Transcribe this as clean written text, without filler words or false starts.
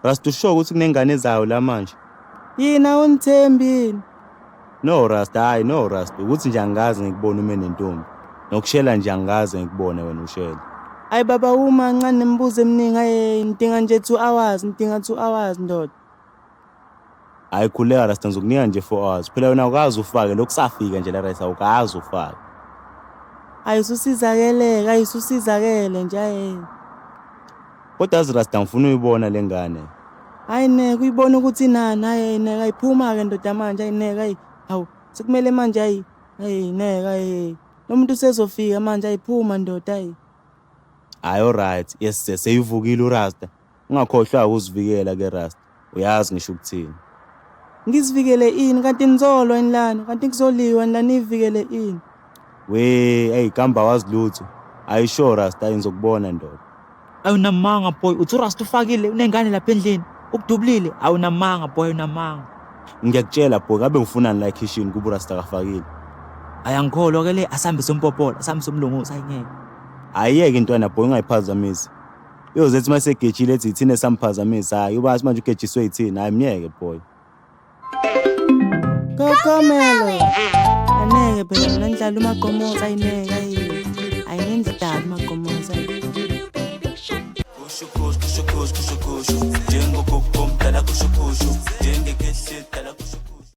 Rasta usho ukuthi kunengane ezayo la manje. Yina unithembi. No Rasta, hayi no Rasta, ukuthi nje angazi ngikubona ume nentombi. Nokushela nje angazi ngikubone wena ushela. Hayi baba uma ncane nembuzo eminingi ngidinga nje 2 hours, ngidinga 2 hours ndoda. Hayi khuleka Rasta ngizokunika nje 4 hours. Phela wena awukazi ufake lokusafika nje la Rasta awukazi ufake. Ayususizakele nje Kodwa azi Rasta ngifuna uyibona lengane. Hayi ne kuyibona ukuthi nani hayi ne ayiphuma ke ndoda manje hayi ne hayi hawu sekumele manje hayi ne hayi nomuntu usezofika manje ayiphuma ndoda hayi. Hayi alright, yes seyivukile uRasta. Ungakhohlwa ukuzivikela ke Rasta. Uyazi ngisho ukuthini. Ngizivikele ini kanti nizolwa enilana kanti kuzoliwa enilana nivikele ini. Hey kamba wazilutho. Ayisho Rasta ngizokubona ndoda. Awunamanga boy, uthi Rasta ufakile unengane lapha endlini. Ukudubulile awunamanga boy unamanga. Ngiyakutshela boy ngabe ngifunani la kitchen kuba uRasta kafakile. Ayangikholwa ke le asambe sompopola, asambe somlunguza ayingeke. Ayiyeke intwana boy ungayiphazamisi. Uyozethi masegejile ethi ithine samphazamisa, hayi uba manje ugejiswe yithini, hayi mnyeke boy. Kokomelo. Aneke phela mina ngidlala uMaqomoza ayineke ayinendaba uMaqomoza.